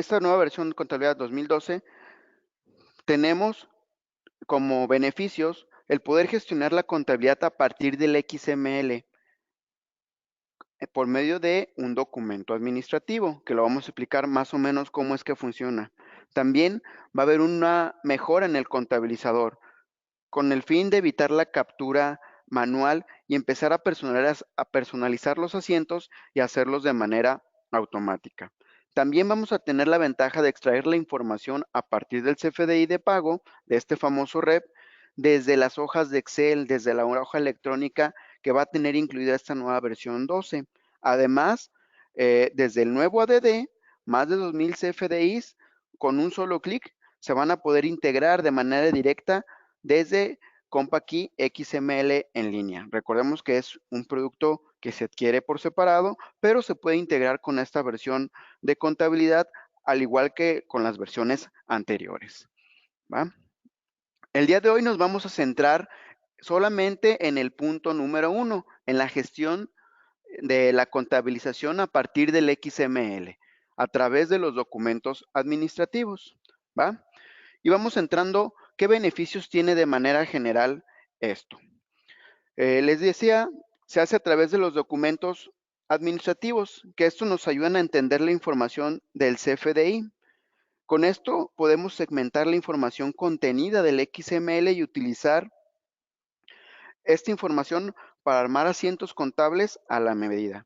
esta nueva versión de contabilidad 2012 tenemos como beneficios el poder gestionar la contabilidad a partir del XML por medio de un documento administrativo, que lo vamos a explicar más o menos cómo es que funciona. También va a haber una mejora en el contabilizador, con el fin de evitar la captura manual y empezar a personalizar los asientos y hacerlos de manera automática. También vamos a tener la ventaja de extraer la información a partir del CFDI de pago, de este famoso REP, desde las hojas de Excel, desde la hoja electrónica que va a tener incluida esta nueva versión 12. Además, desde el nuevo ADD, más de 2000 CFDIs, con un solo clic, se van a poder integrar de manera directa desde CompaKey XML en línea. Recordemos que es un producto que se adquiere por separado, pero se puede integrar con esta versión de contabilidad, al igual que con las versiones anteriores, ¿va? El día de hoy nos vamos a centrar solamente en el punto número 1, en la gestión de la contabilización a partir del XML, a través de los documentos administrativos, ¿va? Y vamos entrando, ¿qué beneficios tiene de manera general esto? Les decía, se hace a través de los documentos administrativos, que esto nos ayudan a entender la información del CFDI. Con esto podemos segmentar la información contenida del XML y utilizar esta información para armar asientos contables a la medida.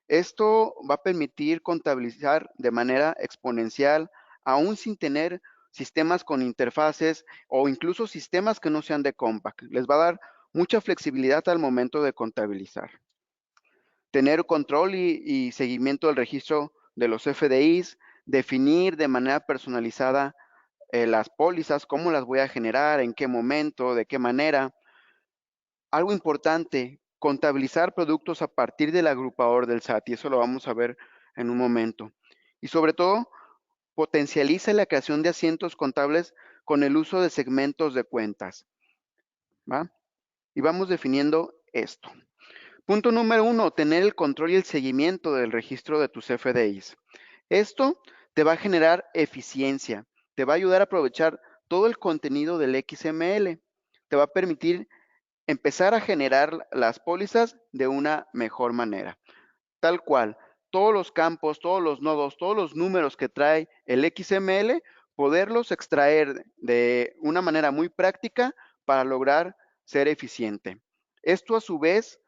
Esto va a permitir contabilizar de manera exponencial, aún sin tener sistemas con interfaces o incluso sistemas que no sean de Compact. Les va a dar mucha flexibilidad al momento de contabilizar. Tener control y seguimiento del registro de los FDIs, definir de manera personalizada las pólizas, cómo las voy a generar, en qué momento, de qué manera. Algo importante, contabilizar productos a partir del agrupador del SAT, y eso lo vamos a ver en un momento. Y sobre todo, potencializa la creación de asientos contables con el uso de segmentos de cuentas, ¿va? Y vamos definiendo esto. Punto número 1, tener el control y el seguimiento del registro de tus FDIs. Esto te va a generar eficiencia, te va a ayudar a aprovechar todo el contenido del XML, te va a permitir empezar a generar las pólizas de una mejor manera. Tal cual, todos los campos, todos los nodos, todos los números que trae el XML, poderlos extraer de una manera muy práctica para lograr ser eficiente. Esto a su vez,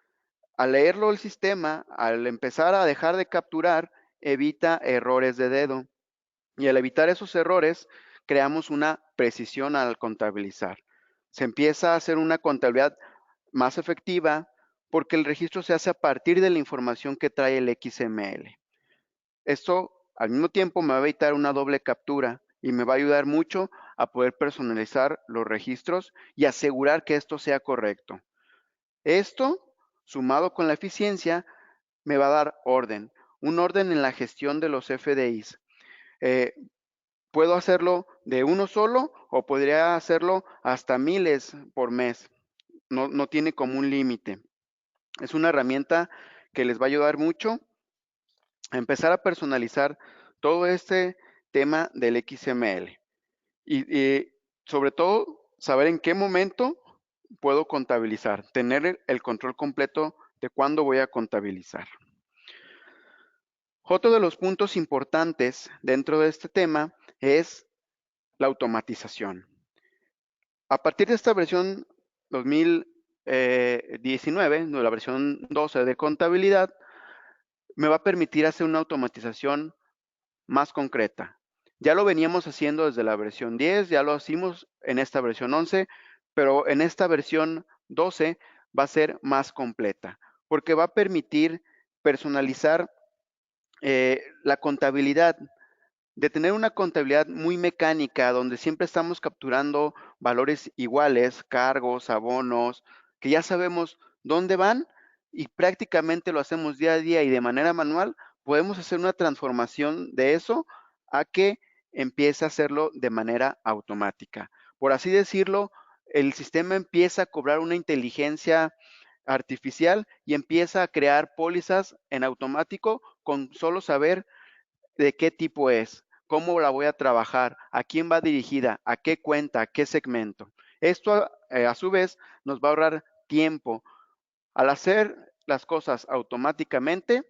al leerlo el sistema, al empezar a dejar de capturar, evita errores de dedo. Y al evitar esos errores, creamos una precisión al contabilizar. Se empieza a hacer una contabilidad más efectiva porque el registro se hace a partir de la información que trae el XML. Esto al mismo tiempo me va a evitar una doble captura y me va a ayudar mucho a poder personalizar los registros y asegurar que esto sea correcto. Esto, sumado con la eficiencia, me va a dar orden, un orden en la gestión de los FDIs. Puedo hacerlo de uno solo o podría hacerlo hasta miles por mes. No tiene como un límite. Es una herramienta que les va a ayudar mucho a empezar a personalizar todo este tema del XML. Y sobre todo, saber en qué momento puedo contabilizar, tener el control completo de cuándo voy a contabilizar. Otro de los puntos importantes dentro de este tema es la automatización. A partir de esta versión 2019, la versión 12 de contabilidad, me va a permitir hacer una automatización más concreta. Ya lo veníamos haciendo desde la versión 10, ya lo hicimos en esta versión 11, pero en esta versión 12 va a ser más completa, porque va a permitir personalizar la contabilidad, de tener una contabilidad muy mecánica, donde siempre estamos capturando valores iguales, cargos, abonos, que ya sabemos dónde van y prácticamente lo hacemos día a día y de manera manual, podemos hacer una transformación de eso a que empiece a hacerlo de manera automática. Por así decirlo, el sistema empieza a cobrar una inteligencia artificial y empieza a crear pólizas en automático con solo saber de qué tipo es. cómo la voy a trabajar, a quién va dirigida, a qué cuenta, a qué segmento. Esto a su vez nos va a ahorrar tiempo. Al hacer las cosas automáticamente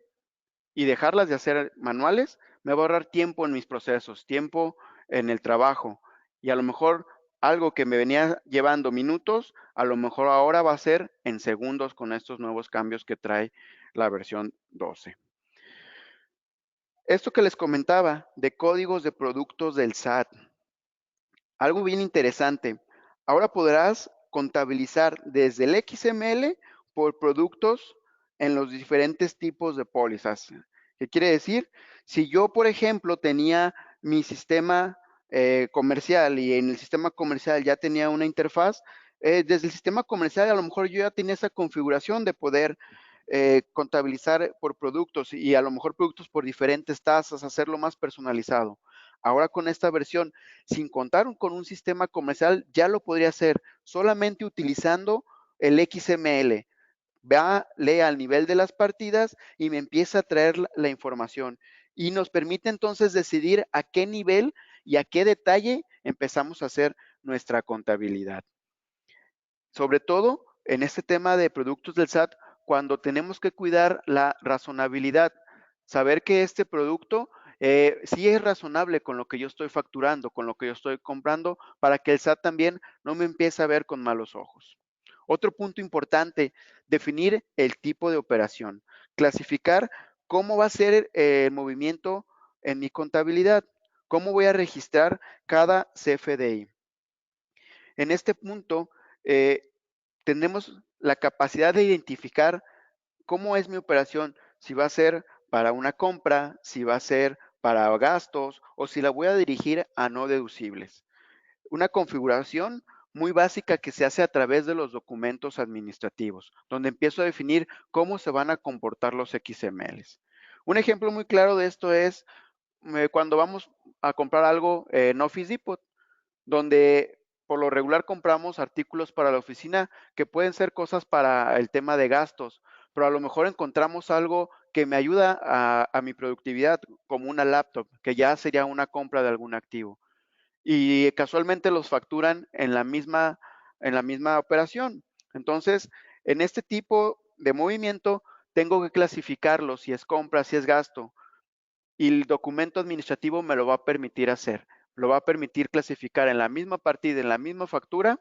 y dejarlas de hacer manuales, me va a ahorrar tiempo en mis procesos, tiempo en el trabajo, y a lo mejor algo que me venía llevando minutos, a lo mejor ahora va a ser en segundos con estos nuevos cambios que trae la versión 12. Esto que les comentaba de códigos de productos del SAT, algo bien interesante. Ahora podrás contabilizar desde el XML por productos en los diferentes tipos de pólizas. ¿Qué quiere decir? Si yo, por ejemplo, tenía mi sistema comercial y en el sistema comercial ya tenía una interfaz, desde el sistema comercial a lo mejor yo ya tenía esa configuración de poder contabilizar por productos y a lo mejor productos por diferentes tasas, hacerlo más personalizado. Ahora con esta versión, sin contar con un sistema comercial, ya lo podría hacer solamente utilizando el XML. Va, lee al nivel de las partidas y me empieza a traer la información. Y nos permite entonces decidir a qué nivel y a qué detalle empezamos a hacer nuestra contabilidad. Sobre todo en este tema de productos del SAT, cuando tenemos que cuidar la razonabilidad, saber que este producto sí es razonable con lo que yo estoy facturando, con lo que yo estoy comprando, para que el SAT también no me empiece a ver con malos ojos. Otro punto importante, definir el tipo de operación, clasificar cómo va a ser el movimiento en mi contabilidad, cómo voy a registrar cada CFDI. En este punto, eh, tenemos la capacidad de identificar cómo es mi operación, si va a ser para una compra, si va a ser para gastos o si la voy a dirigir a no deducibles. Una configuración muy básica que se hace a través de los documentos administrativos, donde empiezo a definir cómo se van a comportar los XMLs. Un ejemplo muy claro de esto es cuando vamos a comprar algo en Office Depot, donde por lo regular compramos artículos para la oficina que pueden ser cosas para el tema de gastos, pero a lo mejor encontramos algo que me ayuda a mi productividad, como una laptop, que ya sería una compra de algún activo. Y casualmente los facturan en la misma operación. Entonces, en este tipo de movimiento, tengo que clasificarlo si es compra, si es gasto, y el documento administrativo me lo va a permitir hacer. Lo va a permitir clasificar en la misma partida, en la misma factura,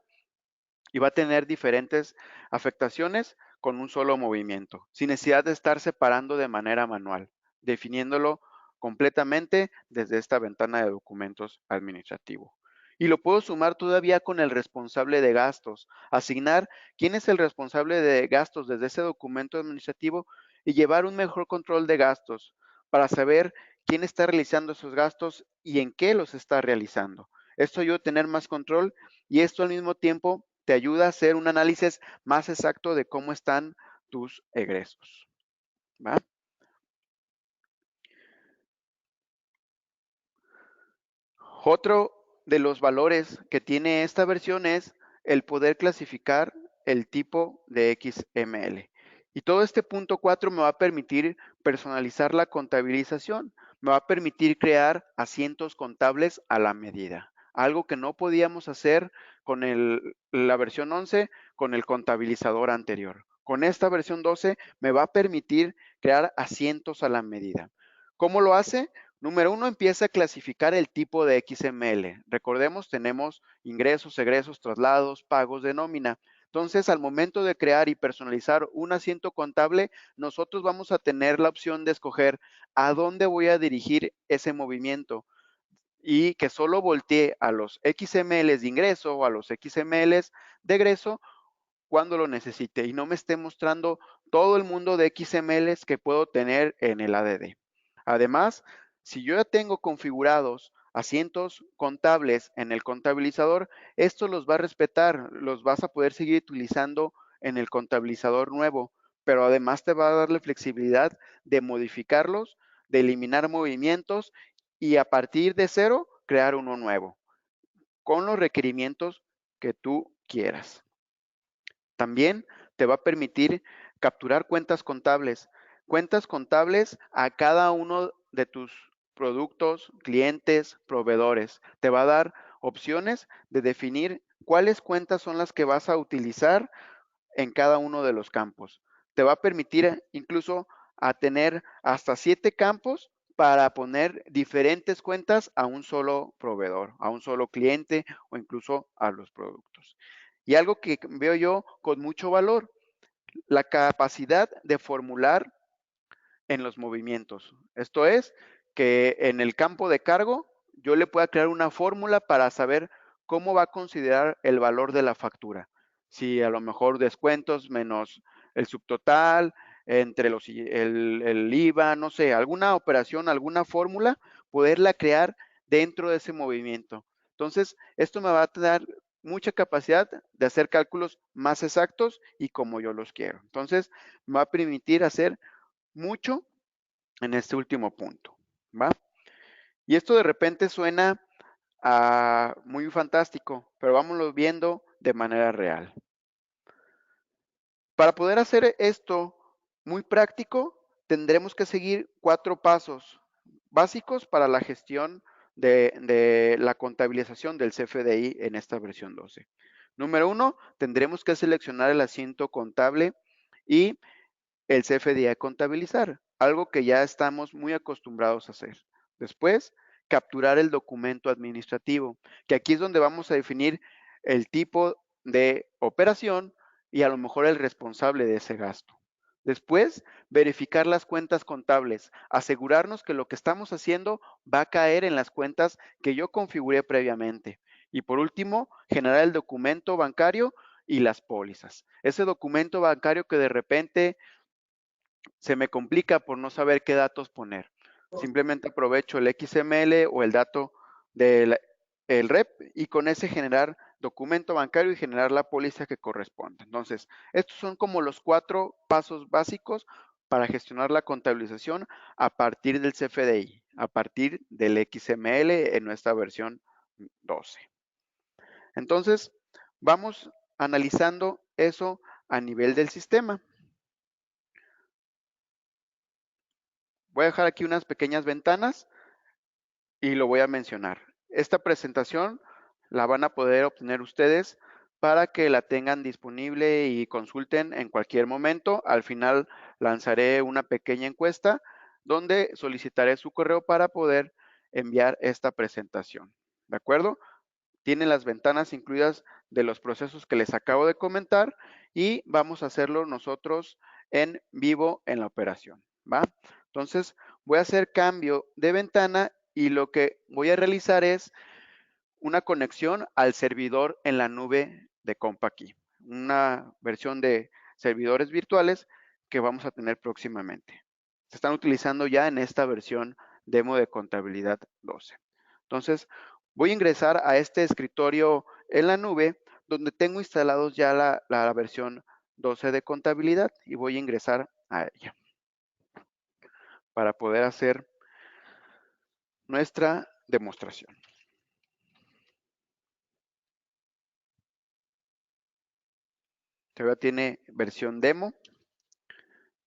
y va a tener diferentes afectaciones con un solo movimiento, sin necesidad de estar separando de manera manual, definiéndolo completamente desde esta ventana de documentos administrativo. Y lo puedo sumar todavía con el responsable de gastos, asignar quién es el responsable de gastos desde ese documento administrativo y llevar un mejor control de gastos para saber quién está realizando esos gastos y en qué los está realizando. Esto ayuda a tener más control y esto al mismo tiempo te ayuda a hacer un análisis más exacto de cómo están tus egresos. ¿Va? Otro de los valores que tiene esta versión es el poder clasificar el tipo de XML. Y todo este punto 4 me va a permitir personalizar la contabilización, me va a permitir crear asientos contables a la medida, algo que no podíamos hacer con la versión 11 con el contabilizador anterior. Con esta versión 12 me va a permitir crear asientos a la medida. ¿Cómo lo hace? Número uno, empieza a clasificar el tipo de XML. Recordemos, tenemos ingresos, egresos, traslados, pagos de nómina. Entonces, al momento de crear y personalizar un asiento contable, nosotros vamos a tener la opción de escoger a dónde voy a dirigir ese movimiento y que solo voltee a los XMLs de ingreso o a los XMLs de egreso cuando lo necesite y no me esté mostrando todo el mundo de XMLs que puedo tener en el ADD. Además, si yo ya tengo configurados asientos contables en el contabilizador, esto los va a respetar, los vas a poder seguir utilizando en el contabilizador nuevo, pero además te va a darle flexibilidad de modificarlos, de eliminar movimientos y a partir de cero crear uno nuevo con los requerimientos que tú quieras. También te va a permitir capturar cuentas contables a cada uno de tus productos, clientes, proveedores. Te va a dar opciones de definir cuáles cuentas son las que vas a utilizar en cada uno de los campos. Te va a permitir incluso a tener hasta 7 campos para poner diferentes cuentas a un solo proveedor, a un solo cliente o incluso a los productos. Y algo que veo yo con mucho valor, la capacidad de formular en los movimientos. Esto es, que en el campo de cargo yo le pueda crear una fórmula para saber cómo va a considerar el valor de la factura. Si a lo mejor descuentos menos el subtotal, entre el IVA, no sé, alguna operación, alguna fórmula, poderla crear dentro de ese movimiento. Entonces, esto me va a dar mucha capacidad de hacer cálculos más exactos y como yo los quiero. Entonces, me va a permitir hacer mucho en este último punto, ¿va? Y esto de repente suena muy fantástico, pero vámonos viendo de manera real. Para poder hacer esto muy práctico, tendremos que seguir 4 pasos básicos para la gestión de la contabilización del CFDI en esta versión 12. Número 1, tendremos que seleccionar el asiento contable y el CFDI a contabilizar, algo que ya estamos muy acostumbrados a hacer. Después, capturar el documento administrativo, que aquí es donde vamos a definir el tipo de operación y a lo mejor el responsable de ese gasto. Después, verificar las cuentas contables, asegurarnos que lo que estamos haciendo va a caer en las cuentas que yo configuré previamente. Y por último, generar el documento bancario y las pólizas. Ese documento bancario que de repente se me complica por no saber qué datos poner. Simplemente aprovecho el XML o el dato del REP y con ese generar documento bancario y generar la póliza que corresponda. Entonces, estos son como los 4 pasos básicos para gestionar la contabilización a partir del CFDI, a partir del XML en nuestra versión 12. Entonces, vamos analizando eso a nivel del sistema. Voy a dejar aquí unas pequeñas ventanas y lo voy a mencionar. Esta presentación la van a poder obtener ustedes para que la tengan disponible y consulten en cualquier momento. Al final lanzaré una pequeña encuesta donde solicitaré su correo para poder enviar esta presentación. ¿De acuerdo? Tiene las ventanas incluidas de los procesos que les acabo de comentar y vamos a hacerlo nosotros en vivo en la operación, ¿va? Entonces, voy a hacer cambio de ventana y lo que voy a realizar es una conexión al servidor en la nube de CompaKey, una versión de servidores virtuales que vamos a tener próximamente. Se están utilizando ya en esta versión demo de contabilidad 12. Entonces, voy a ingresar a este escritorio en la nube donde tengo instalados ya la versión 12 de contabilidad y voy a ingresar a ella para poder hacer nuestra demostración. Todavía tiene versión demo.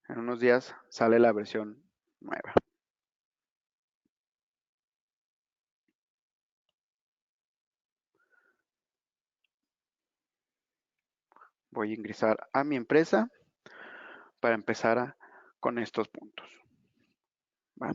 En unos días sale la versión nueva. Voy a ingresar a mi empresa para empezar con estos puntos. ¿Va?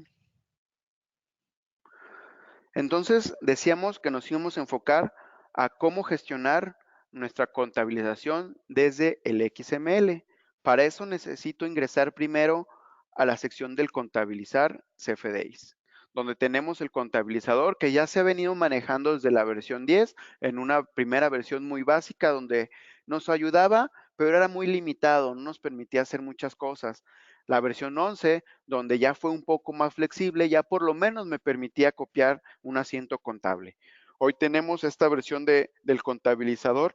Entonces, decíamos que nos íbamos a enfocar a cómo gestionar nuestra contabilización desde el XML. Para eso necesito ingresar primero a la sección del contabilizar CFDIs, donde tenemos el contabilizador que ya se ha venido manejando desde la versión 10 en una primera versión muy básica donde nos ayudaba, pero era muy limitado, no nos permitía hacer muchas cosas. La versión 11, donde ya fue un poco más flexible, ya por lo menos me permitía copiar un asiento contable. Hoy tenemos esta versión del contabilizador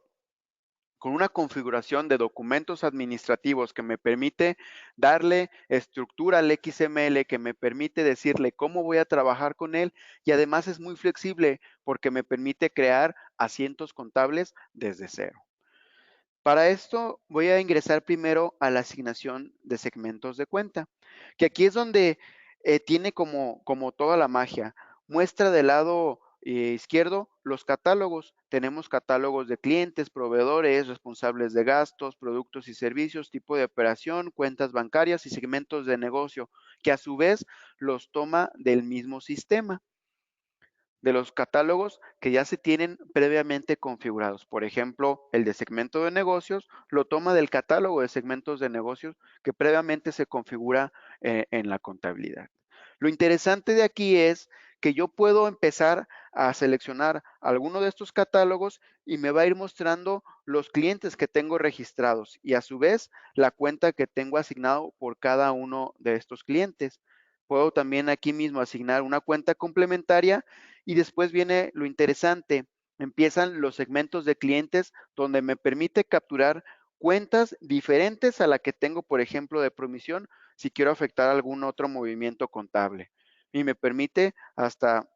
con una configuración de documentos administrativos que me permite darle estructura al XML, que me permite decirle cómo voy a trabajar con él y además es muy flexible porque me permite crear asientos contables desde cero. Para esto voy a ingresar primero a la asignación de segmentos de cuenta, que aquí es donde tiene como toda la magia. Muestra del lado izquierdo los catálogos. Tenemos catálogos de clientes, proveedores, responsables de gastos, productos y servicios, tipo de operación, cuentas bancarias y segmentos de negocio, que a su vez los toma del mismo sistema, de los catálogos que ya se tienen previamente configurados. Por ejemplo, el de segmento de negocios lo toma del catálogo de segmentos de negocios que previamente se configura en la contabilidad. Lo interesante de aquí es que yo puedo empezar a seleccionar alguno de estos catálogos y me va a ir mostrando los clientes que tengo registrados y a su vez la cuenta que tengo asignado por cada uno de estos clientes. Puedo también aquí mismo asignar una cuenta complementaria y después viene lo interesante. Empiezan los segmentos de clientes donde me permite capturar cuentas diferentes a la que tengo, por ejemplo, de promisión, si quiero afectar algún otro movimiento contable. Y me permite hasta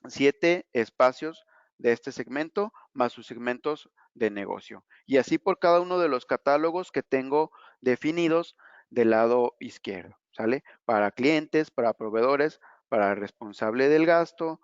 7 espacios de este segmento más sus segmentos de negocio. Y así por cada uno de los catálogos que tengo definidos del lado izquierdo, ¿sale? Para clientes, para proveedores, para responsable del gasto,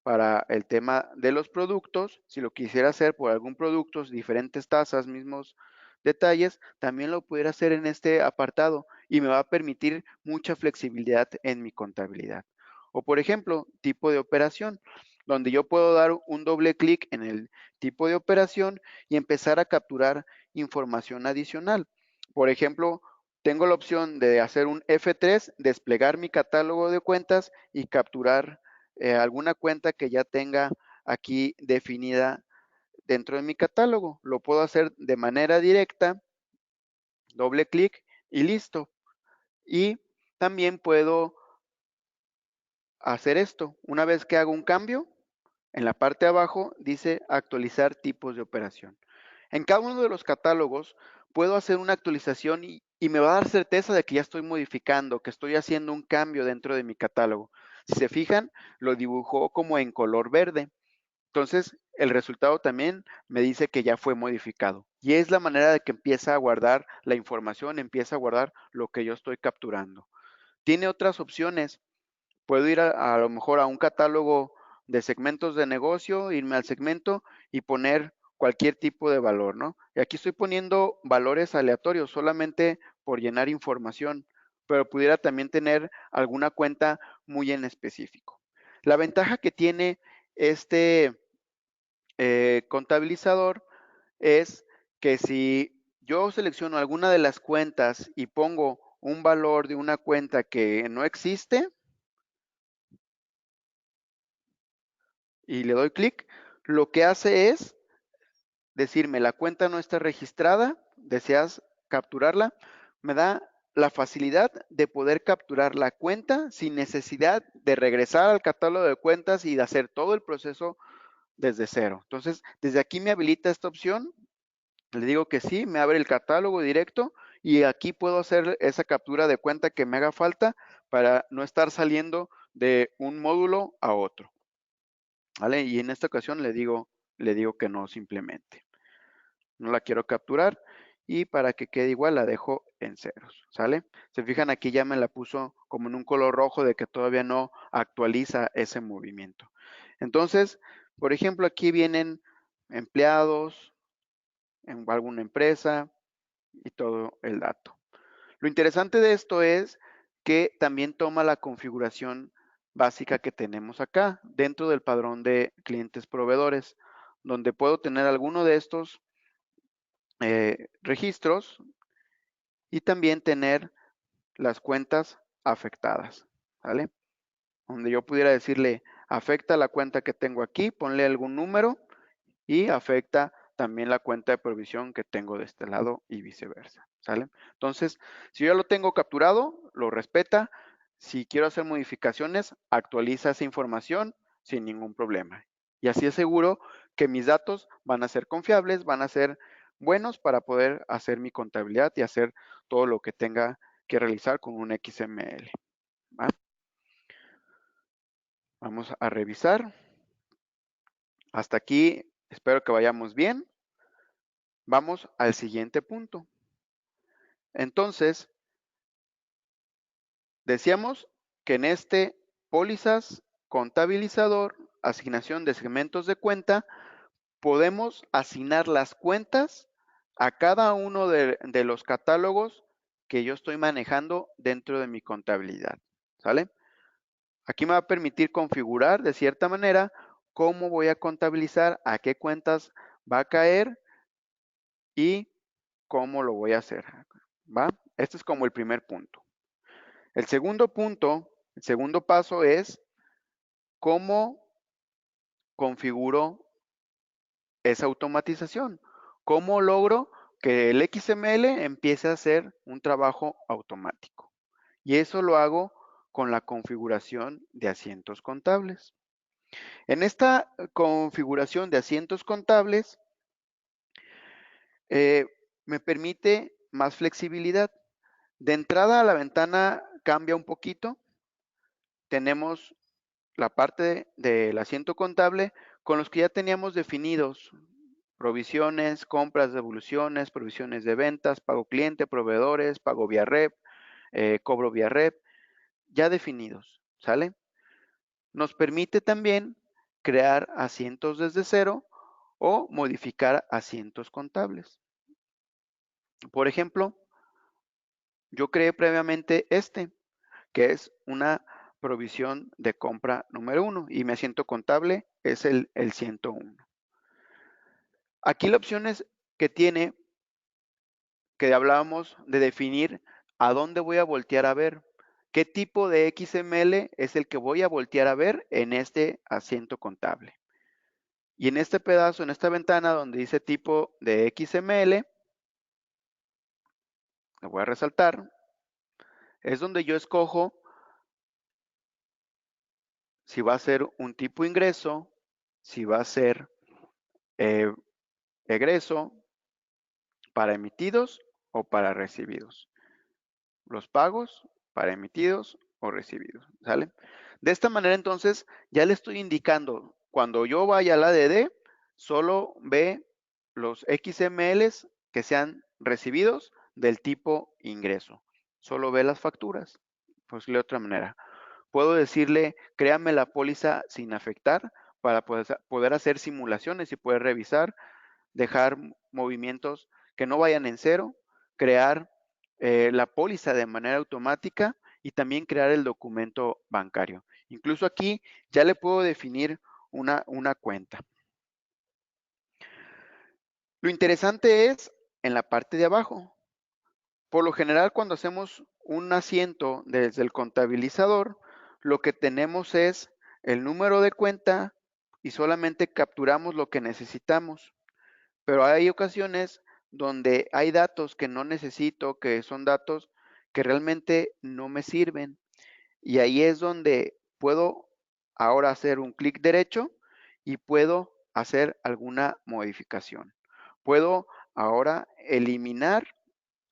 para el tema de los productos, si lo quisiera hacer por algún producto, diferentes tasas, mismos detalles, también lo pudiera hacer en este apartado y me va a permitir mucha flexibilidad en mi contabilidad. O por ejemplo, tipo de operación, donde yo puedo dar un doble clic en el tipo de operación y empezar a capturar información adicional. Por ejemplo, tengo la opción de hacer un F3, desplegar mi catálogo de cuentas y capturar alguna cuenta que ya tenga aquí definida dentro de mi catálogo. Lo puedo hacer de manera directa, doble clic y listo. Y también puedo hacer esto. Una vez que hago un cambio, en la parte de abajo dice actualizar tipos de operación. En cada uno de los catálogos puedo hacer una actualización y me va a dar certeza de que ya estoy modificando, que estoy haciendo un cambio dentro de mi catálogo. Si se fijan, lo dibujó como en color verde. Entonces, el resultado también me dice que ya fue modificado. Y es la manera de que empieza a guardar la información, empieza a guardar lo que yo estoy capturando. Tiene otras opciones. Puedo ir a lo mejor a un catálogo de segmentos de negocio, irme al segmento y poner cualquier tipo de valor, ¿no? Y aquí estoy poniendo valores aleatorios solamente por llenar información, pero pudiera también tener alguna cuenta muy en específico. La ventaja que tiene este contabilizador es que si yo selecciono alguna de las cuentas y pongo un valor de una cuenta que no existe y le doy clic, lo que hace es decirme la cuenta no está registrada, deseas capturarla, me da la facilidad de poder capturar la cuenta sin necesidad de regresar al catálogo de cuentas y de hacer todo el proceso desde cero. Entonces, desde aquí me habilita esta opción. Le digo que sí, me abre el catálogo directo y aquí puedo hacer esa captura de cuenta que me haga falta para no estar saliendo de un módulo a otro, ¿vale? Y en esta ocasión le digo que no simplemente. No la quiero capturar y para que quede igual la dejo en ceros, ¿sale? Se fijan aquí ya me la puso como en un color rojo de que todavía no actualiza ese movimiento. Entonces, por ejemplo, aquí vienen empleados en alguna empresa, y todo el dato. Lo interesante de esto es que también toma la configuración básica que tenemos acá dentro del padrón de clientes proveedores, donde puedo tener alguno de estos registros y también tener las cuentas afectadas, ¿vale? Donde yo pudiera decirle, afecta la cuenta que tengo aquí, ponle algún número y afecta también la cuenta de provisión que tengo de este lado y viceversa, ¿sale? Entonces, si yo ya lo tengo capturado, lo respeta. Si quiero hacer modificaciones, actualiza esa información sin ningún problema. Y así es seguro que mis datos van a ser confiables, van a ser buenos para poder hacer mi contabilidad y hacer todo lo que tenga que realizar con un XML. ¿Va? Vamos a revisar. Hasta aquí espero que vayamos bien. Vamos al siguiente punto. Entonces, decíamos que en este pólizas, contabilizador, asignación de segmentos de cuenta, podemos asignar las cuentas a cada uno de los catálogos que yo estoy manejando dentro de mi contabilidad, ¿sale? Aquí me va a permitir configurar de cierta manera cómo voy a contabilizar, a qué cuentas va a caer y cómo lo voy a hacer, ¿va? Este es como el primer punto. El segundo punto, el segundo paso es cómo configuro esa automatización. ¿Cómo logro que el XML empiece a hacer un trabajo automático? Y eso lo hago con la configuración de asientos contables. En esta configuración de asientos contables, me permite más flexibilidad. De entrada, la ventana cambia un poquito. Tenemos la parte del asiento contable con los que ya teníamos definidos: provisiones, compras, devoluciones, provisiones de ventas, pago cliente, proveedores, pago vía red, cobro vía red, ya definidos, ¿sale? Nos permite también crear asientos desde cero o modificar asientos contables. Por ejemplo, yo creé previamente que es una provisión de compra número 1 y mi asiento contable es el 101. Aquí la opción es que tiene, que hablábamos de definir a dónde voy a voltear a ver, qué tipo de XML es el que voy a voltear a ver en este asiento contable. Y en este pedazo, en esta ventana donde dice tipo de XML, lo voy a resaltar, es donde yo escojo si va a ser un tipo ingreso, si va a ser egreso, para emitidos o para recibidos. Los pagos para emitidos o recibidos, ¿sale? De esta manera entonces ya le estoy indicando, cuando yo vaya a la ADD, solo ve los XMLs que sean recibidos del tipo ingreso. Solo ve las facturas. Pues de otra manera. Puedo decirle, créame la póliza sin afectar para poder hacer simulaciones y poder revisar, dejar movimientos que no vayan en cero, crear la póliza de manera automática y también crear el documento bancario. Incluso aquí ya le puedo definir una cuenta. Lo interesante es en la parte de abajo. Por lo general, cuando hacemos un asiento desde el contabilizador, lo que tenemos es el número de cuenta y solamente capturamos lo que necesitamos. Pero hay ocasiones donde hay datos que no necesito, que son datos que realmente no me sirven. Y ahí es donde puedo ahora hacer un clic derecho y puedo hacer alguna modificación. Puedo ahora eliminar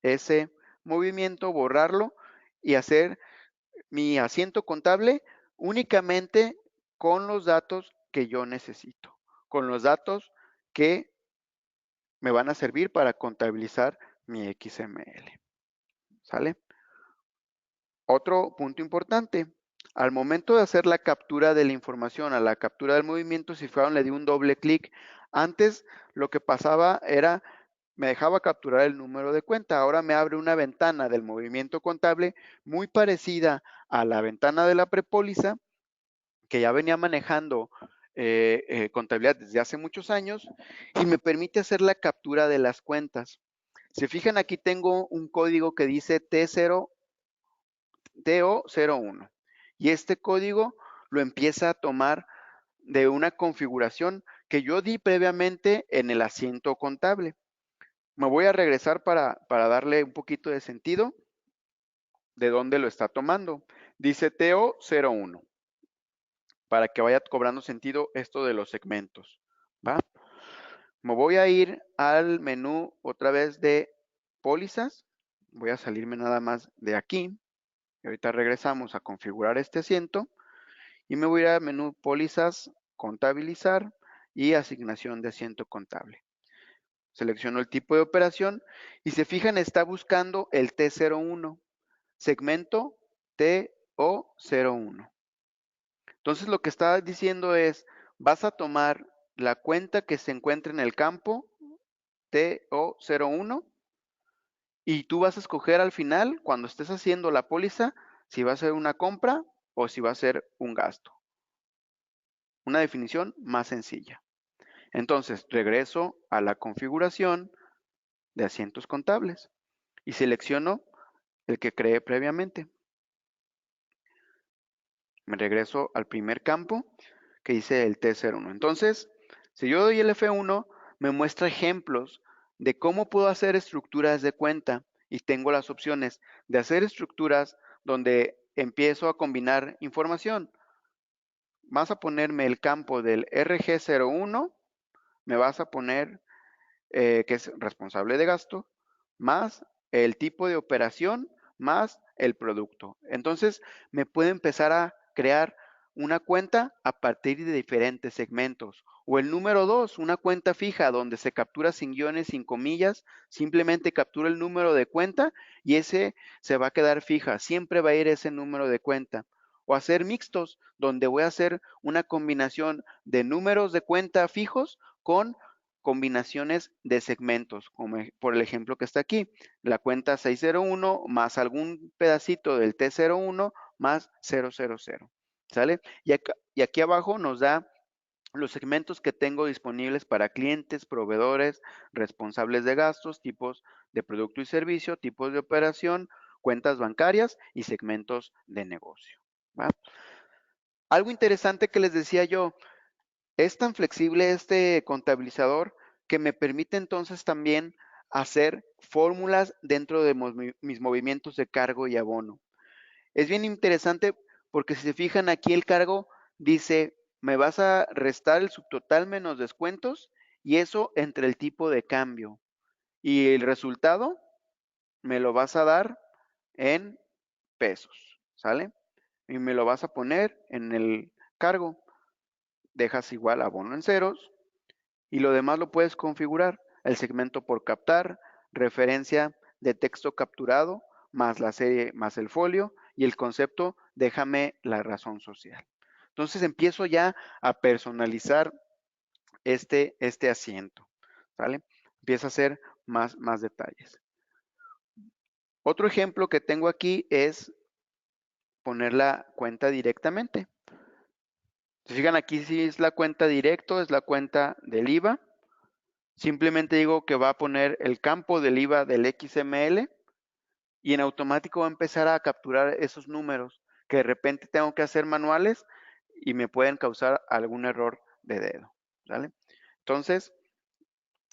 ese movimiento, borrarlo y hacer mi asiento contable únicamente con los datos que yo necesito, con los datos que me van a servir para contabilizar mi XML. ¿Sale? Otro punto importante, al momento de hacer la captura de la información, a la captura del movimiento, si fueron, le di un doble clic. Antes lo que pasaba era, me dejaba capturar el número de cuenta. Ahora me abre una ventana del movimiento contable muy parecida a la ventana de la prepóliza, que ya venía manejando contabilidad desde hace muchos años y me permite hacer la captura de las cuentas. Se fijan, aquí tengo un código que dice TO01 y este código lo empieza a tomar de una configuración que yo di previamente en el asiento contable. Me voy a regresar para darle un poquito de sentido de dónde lo está tomando. Dice TO01 para que vaya cobrando sentido esto de los segmentos, ¿va? Me voy a ir al menú otra vez de pólizas. Voy a salirme nada más de aquí. Y ahorita regresamos a configurar este asiento. Y me voy a ir al menú pólizas, contabilizar y asignación de asiento contable. Selecciono el tipo de operación y se fijan, está buscando el T01, segmento o 01. Entonces lo que está diciendo es, vas a tomar la cuenta que se encuentra en el campo TO01 y tú vas a escoger al final, cuando estés haciendo la póliza, si va a ser una compra o si va a ser un gasto. Una definición más sencilla. Entonces, regreso a la configuración de asientos contables y selecciono el que creé previamente. Me regreso al primer campo que dice el T01. Entonces, si yo doy el F1, me muestra ejemplos de cómo puedo hacer estructuras de cuenta y tengo las opciones de hacer estructuras donde empiezo a combinar información. Vas a ponerme el campo del RG01, me vas a poner que es responsable de gasto, más el tipo de operación, más el producto. Entonces, me puede empezar a crear una cuenta a partir de diferentes segmentos. O el número 2, una cuenta fija donde se captura sin guiones, sin comillas, simplemente captura el número de cuenta y ese se va a quedar fija, siempre va a ir ese número de cuenta. O hacer mixtos, donde voy a hacer una combinación de números de cuenta fijos con combinaciones de segmentos, como por el ejemplo que está aquí, la cuenta 601 más algún pedacito del T01 más 000, ¿sale? Y aquí abajo nos da los segmentos que tengo disponibles para clientes, proveedores, responsables de gastos, tipos de producto y servicio, tipos de operación, cuentas bancarias y segmentos de negocio, ¿va? Algo interesante que les decía yo, es tan flexible este contabilizador que me permite entonces también hacer fórmulas dentro de mis movimientos de cargo y abono. Es bien interesante porque si se fijan aquí el cargo dice, me vas a restar el subtotal menos descuentos y eso entre el tipo de cambio. Y el resultado me lo vas a dar en pesos, ¿sale? Y me lo vas a poner en el cargo. Dejas igual abono en ceros y lo demás lo puedes configurar. El segmento por captar, referencia de texto capturado, más la serie, más el folio y el concepto, déjame la razón social. Entonces empiezo ya a personalizar este asiento, ¿vale? Empieza a hacer más detalles. Otro ejemplo que tengo aquí es poner la cuenta directamente. Si fijan aquí sí es la cuenta directo, es la cuenta del IVA. Simplemente digo que va a poner el campo del IVA del XML y en automático va a empezar a capturar esos números que de repente tengo que hacer manuales y me pueden causar algún error de dedo, ¿vale? Entonces,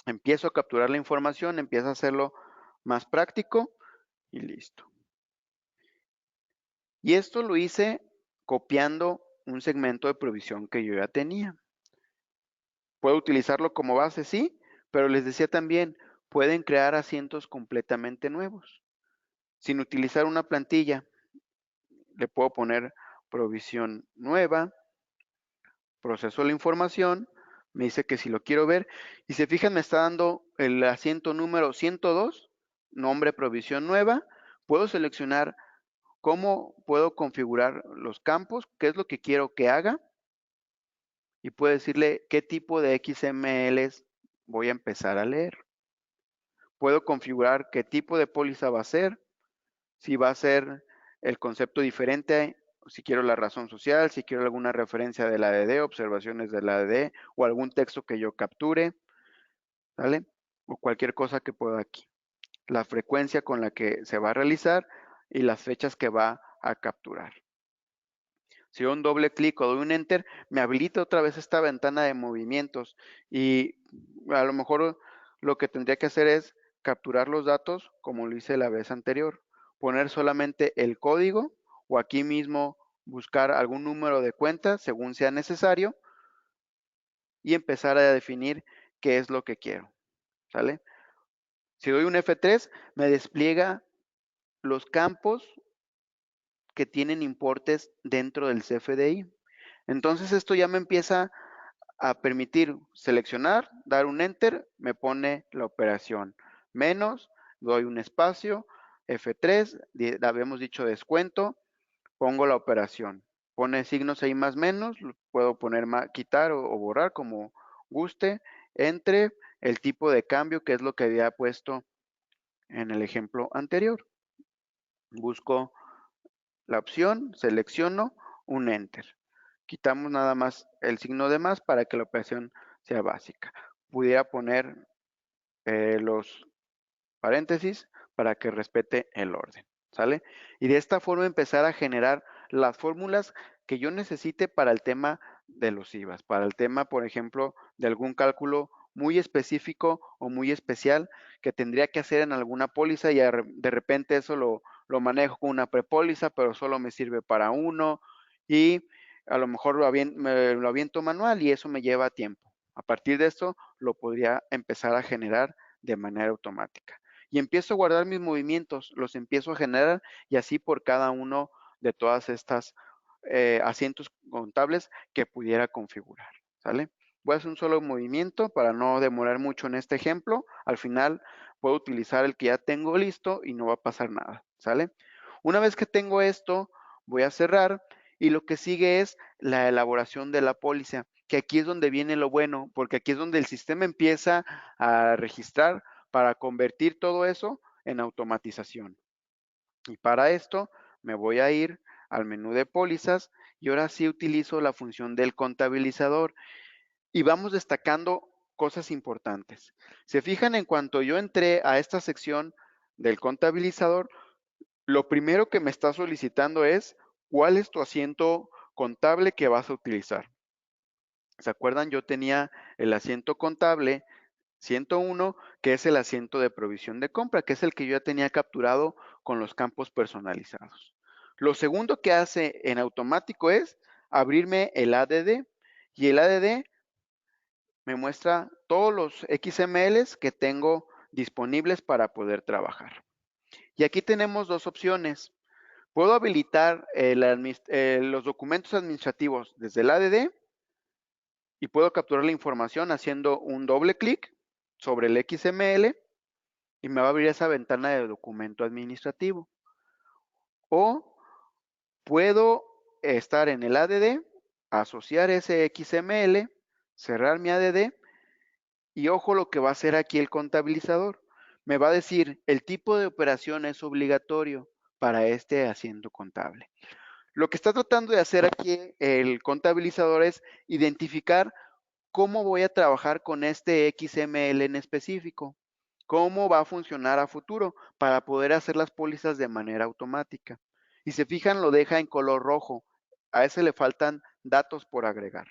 empiezo a capturar la información, empiezo a hacerlo más práctico y listo. Y esto lo hice copiando un segmento de provisión que yo ya tenía. Puedo utilizarlo como base, sí, pero les decía también, pueden crear asientos completamente nuevos. Sin utilizar una plantilla, le puedo poner provisión nueva, proceso la información, me dice que si lo quiero ver, y se fijan me está dando el asiento número 102, nombre provisión nueva, puedo seleccionar cómo puedo configurar los campos, qué es lo que quiero que haga, y puedo decirle qué tipo de XMLs voy a empezar a leer. Puedo configurar qué tipo de póliza va a ser, si va a ser el concepto diferente, si quiero la razón social, si quiero alguna referencia de la ADD, observaciones de la ADD o algún texto que yo capture, ¿vale? O cualquier cosa que pueda aquí. La frecuencia con la que se va a realizar y las fechas que va a capturar. Si doy un doble clic o doy un enter, me habilita otra vez esta ventana de movimientos y a lo mejor lo que tendría que hacer es capturar los datos como lo hice la vez anterior, poner solamente el código o aquí mismo buscar algún número de cuenta según sea necesario y empezar a definir qué es lo que quiero, ¿sale? Si doy un F3, me despliega los campos que tienen importes dentro del CFDI. Entonces esto ya me empieza a permitir seleccionar, dar un enter, me pone la operación. Menos, doy un espacio, F3, habíamos dicho descuento, pongo la operación. Pone signos ahí más menos, puedo poner quitar o borrar como guste, entre el tipo de cambio, que es lo que había puesto en el ejemplo anterior. Busco la opción, selecciono un enter. Quitamos nada más el signo de más para que la operación sea básica. Pudiera poner los paréntesis para que respete el orden, ¿sale? Y de esta forma empezar a generar las fórmulas que yo necesite para el tema de los IVAs, para el tema, por ejemplo, de algún cálculo muy específico o muy especial que tendría que hacer en alguna póliza y de repente eso lo manejo con una prepóliza, pero solo me sirve para uno y a lo mejor lo aviento manual y eso me lleva tiempo. A partir de esto lo podría empezar a generar de manera automática y empiezo a guardar mis movimientos, los empiezo a generar y así por cada uno de todas estas asientos contables que pudiera configurar, ¿sale? Voy a hacer un solo movimiento para no demorar mucho en este ejemplo. Al final puedo utilizar el que ya tengo listo y no va a pasar nada, ¿sale? Una vez que tengo esto, voy a cerrar y lo que sigue es la elaboración de la póliza, que aquí es donde viene lo bueno, porque aquí es donde el sistema empieza a registrar para convertir todo eso en automatización. Y para esto me voy a ir al menú de pólizas y ahora sí utilizo la función del contabilizador y vamos destacando cosas importantes. Se fijan, en cuanto yo entré a esta sección del contabilizador, lo primero que me está solicitando es cuál es tu asiento contable que vas a utilizar. ¿Se acuerdan? Yo tenía el asiento contable 101, que es el asiento de provisión de compra, que es el que yo ya tenía capturado con los campos personalizados. Lo segundo que hace en automático es abrirme el ADD y el ADD me muestra todos los XMLs que tengo disponibles para poder trabajar. Y aquí tenemos dos opciones. Puedo habilitar los documentos administrativos desde el ADD y puedo capturar la información haciendo un doble clic sobre el XML y me va a abrir esa ventana de documento administrativo. O puedo estar en el ADD, asociar ese XML, cerrar mi ADD y ojo lo que va a hacer aquí el contabilizador. Me va a decir el tipo de operación es obligatorio para este asiento contable. Lo que está tratando de hacer aquí el contabilizador es identificar cómo voy a trabajar con este XML en específico, cómo va a funcionar a futuro para poder hacer las pólizas de manera automática. Y se fijan, lo deja en color rojo. A ese le faltan datos por agregar.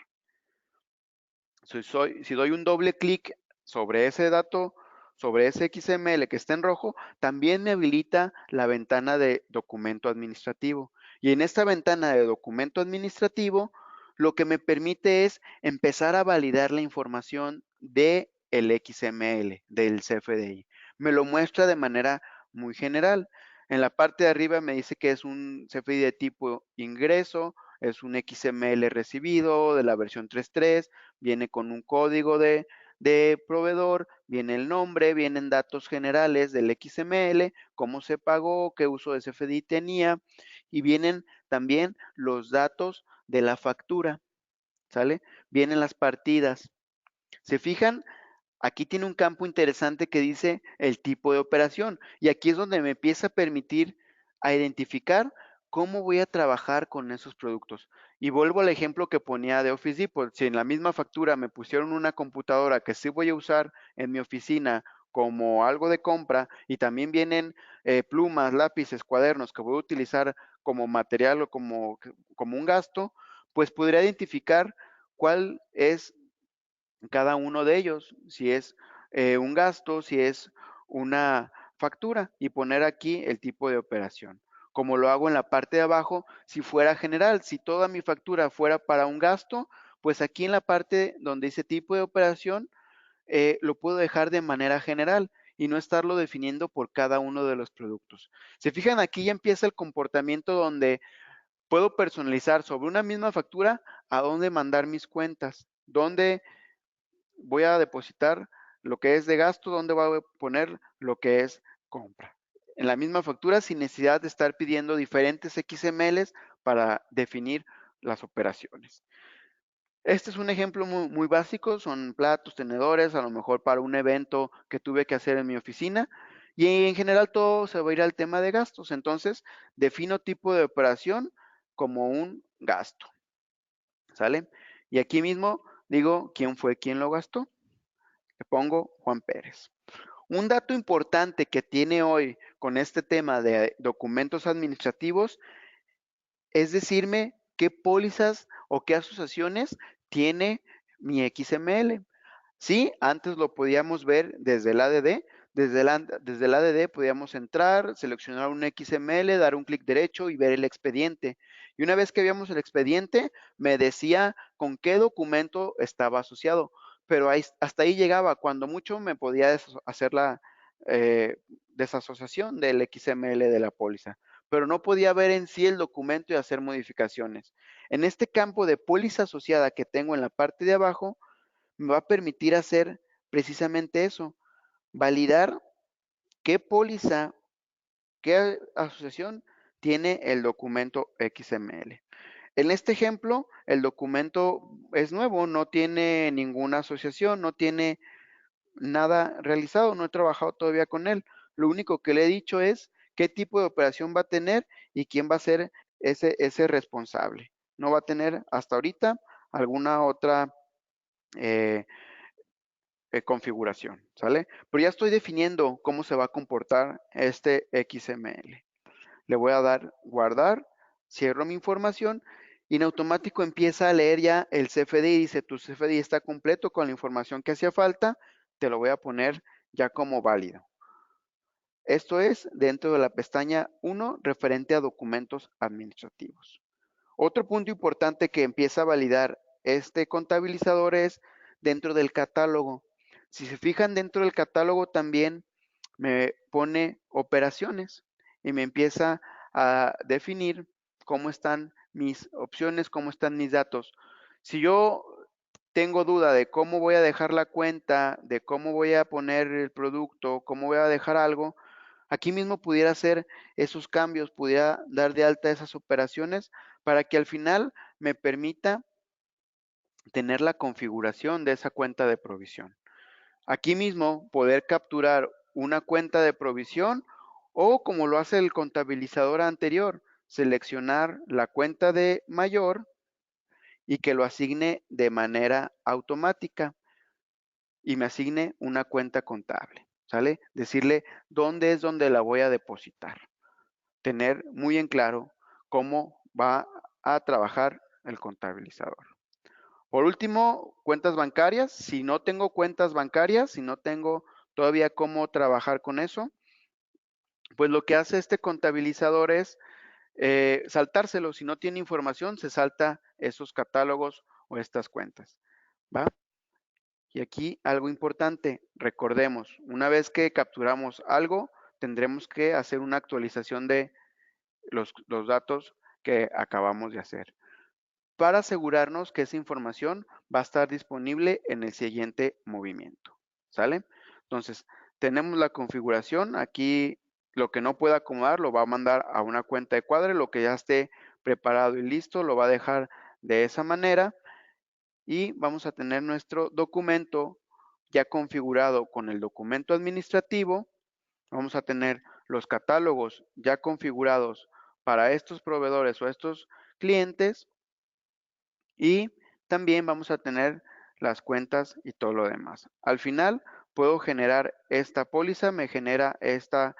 Si doy un doble clic sobre ese dato, sobre ese XML que está en rojo, también me habilita la ventana de documento administrativo. Y en esta ventana de documento administrativo, lo que me permite es empezar a validar la información del XML, del CFDI. Me lo muestra de manera muy general. En la parte de arriba me dice que es un CFDI de tipo ingreso, es un XML recibido de la versión 3.3, viene con un código de proveedor, viene el nombre, vienen datos generales del XML, cómo se pagó, qué uso de CFDI tenía, y vienen también los datos de la factura, ¿sale? Vienen las partidas. ¿Se fijan? Aquí tiene un campo interesante que dice el tipo de operación y aquí es donde me empieza a permitir a identificar cómo voy a trabajar con esos productos. Y vuelvo al ejemplo que ponía de Office Depot. Si en la misma factura me pusieron una computadora que sí voy a usar en mi oficina como algo de compra y también vienen plumas, lápices, cuadernos que voy a utilizar como material o como un gasto, pues podría identificar cuál es cada uno de ellos, si es un gasto, si es una factura y poner aquí el tipo de operación. Como lo hago en la parte de abajo, si fuera general, si toda mi factura fuera para un gasto, pues aquí en la parte donde dice tipo de operación, lo puedo dejar de manera general y no estarlo definiendo por cada uno de los productos. Se fijan, aquí ya empieza el comportamiento donde puedo personalizar sobre una misma factura a dónde mandar mis cuentas, dónde voy a depositar lo que es de gasto, donde voy a poner lo que es compra. En la misma factura sin necesidad de estar pidiendo diferentes XMLs para definir las operaciones. Este es un ejemplo muy básico, son platos, tenedores, a lo mejor para un evento que tuve que hacer en mi oficina, y en general todo se va a ir al tema de gastos. Entonces, defino tipo de operación como un gasto, ¿sale? Y aquí mismo digo quién fue quien lo gastó. Le pongo Juan Pérez. Un dato importante que tiene hoy con este tema de documentos administrativos es decirme qué pólizas o qué asociaciones tiene mi XML. Sí, antes lo podíamos ver desde el ADD. Desde el ADD podíamos entrar, seleccionar un XML, dar un clic derecho y ver el expediente. Y una vez que veíamos el expediente, me decía con qué documento estaba asociado. Pero hasta ahí llegaba. Cuando mucho me podía hacer la desasociación del XML de la póliza. Pero no podía ver en sí el documento y hacer modificaciones. En este campo de póliza asociada que tengo en la parte de abajo, me va a permitir hacer precisamente eso, validar qué póliza, qué asociación tiene el documento XML. En este ejemplo, el documento es nuevo, no tiene ninguna asociación, no tiene nada realizado, no he trabajado todavía con él. Lo único que le he dicho es qué tipo de operación va a tener y quién va a ser ese responsable. No va a tener hasta ahorita alguna otra configuración, ¿sale? Pero ya estoy definiendo cómo se va a comportar este XML. Le voy a dar guardar, cierro mi información y en automático empieza a leer ya el CFDI. Dice, tu CFDI está completo con la información que hacía falta, te lo voy a poner ya como válido. Esto es dentro de la pestaña 1 referente a documentos administrativos. Otro punto importante que empieza a validar este contabilizador es dentro del catálogo. Si se fijan dentro del catálogo también me pone operaciones y me empieza a definir cómo están mis opciones, cómo están mis datos. Si yo tengo duda de cómo voy a dejar la cuenta, de cómo voy a poner el producto, cómo voy a dejar algo, aquí mismo pudiera hacer esos cambios, pudiera dar de alta esas operaciones para que al final me permita tener la configuración de esa cuenta de provisión. Aquí mismo poder capturar una cuenta de provisión o como lo hace el contabilizador anterior, seleccionar la cuenta de mayor y que lo asigne de manera automática y me asigne una cuenta contable, ¿sale? Decirle dónde es donde la voy a depositar. Tener muy en claro cómo va a trabajar el contabilizador. Por último, cuentas bancarias. Si no tengo cuentas bancarias, si no tengo todavía cómo trabajar con eso, pues lo que hace este contabilizador es saltárselo. Si no tiene información, se salta esos catálogos o estas cuentas, ¿va? Y aquí algo importante, recordemos, una vez que capturamos algo, tendremos que hacer una actualización de los datos que acabamos de hacer para asegurarnos que esa información va a estar disponible en el siguiente movimiento, ¿sale? Entonces, tenemos la configuración, aquí lo que no pueda acomodar lo va a mandar a una cuenta de cuadre, lo que ya esté preparado y listo lo va a dejar de esa manera y vamos a tener nuestro documento ya configurado con el documento administrativo, vamos a tener los catálogos ya configurados para estos proveedores o estos clientes y también vamos a tener las cuentas y todo lo demás. Al final puedo generar esta póliza, me genera esta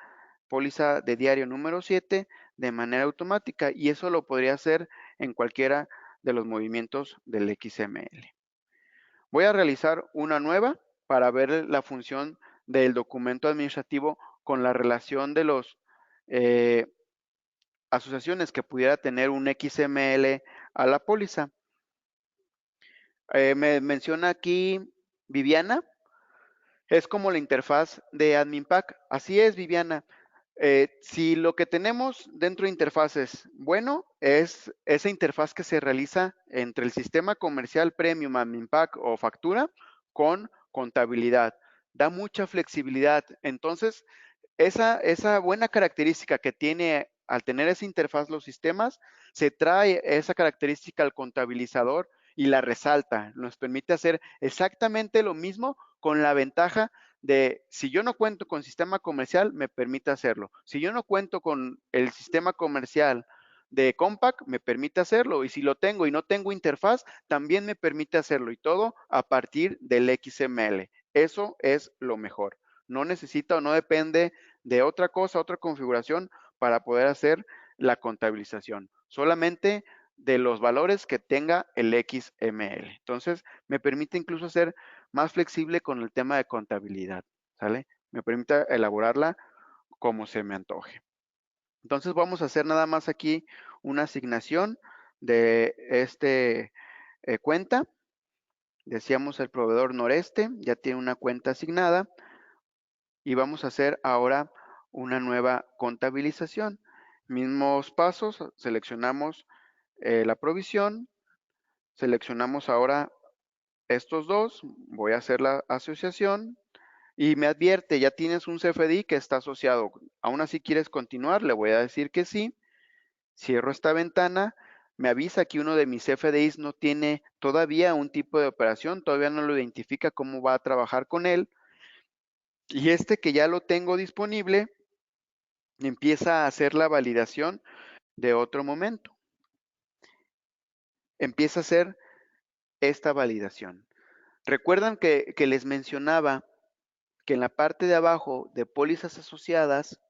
póliza de diario número 7 de manera automática y eso lo podría hacer en cualquiera de los movimientos del XML. Voy a realizar una nueva para ver la función del documento administrativo con la relación de los asociaciones que pudiera tener un XML a la póliza. Me menciona aquí Viviana, es como la interfaz de AdminPack. Así es, Viviana. Si lo que tenemos dentro de interfaz es bueno, es esa interfaz que se realiza entre el sistema comercial Premium, AdminPack o factura con contabilidad. Da mucha flexibilidad. Entonces, esa buena característica que tiene al tener esa interfaz los sistemas, se trae esa característica al contabilizador y la resalta. Nos permite hacer exactamente lo mismo con la ventaja de si yo no cuento con sistema comercial, me permite hacerlo. Si yo no cuento con el sistema comercial de Compaq, me permite hacerlo. Y si lo tengo y no tengo interfaz, también me permite hacerlo. Y todo a partir del XML. Eso es lo mejor. No necesita o no depende de otra cosa, otra configuración para poder hacer la contabilización. Solamente de los valores que tenga el XML. Entonces, me permite incluso ser más flexible con el tema de contabilidad, ¿sale? Me permite elaborarla como se me antoje. Entonces, vamos a hacer nada más aquí una asignación de cuenta. Decíamos el proveedor noreste, ya tiene una cuenta asignada y vamos a hacer ahora una nueva contabilización. Mismos pasos, seleccionamos la provisión, seleccionamos ahora estos dos, voy a hacer la asociación y me advierte, ya tienes un CFDI que está asociado. Aún así quieres continuar, le voy a decir que sí. Cierro esta ventana, me avisa que uno de mis CFDIs no tiene todavía un tipo de operación, todavía no lo identifica cómo va a trabajar con él. Y este que ya lo tengo disponible, empieza a hacer la validación de otro momento. Empieza a hacer esta validación. Recuerdan que les mencionaba que en la parte de abajo de pólizas asociadas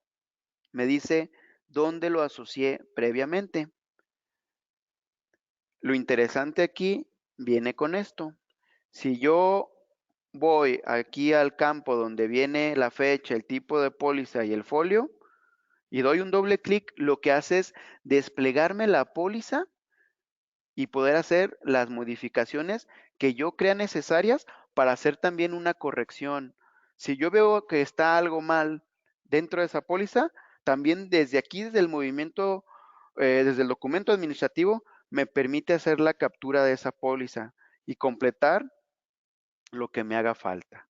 me dice dónde lo asocié previamente. Lo interesante aquí viene con esto. Si yo voy aquí al campo donde viene la fecha, el tipo de póliza y el folio, y doy un doble clic, lo que hace es desplegarme la póliza y poder hacer las modificaciones que yo crea necesarias para hacer también una corrección. Si yo veo que está algo mal dentro de esa póliza, también desde aquí, desde el movimiento, desde el documento administrativo, me permite hacer la captura de esa póliza y completar lo que me haga falta.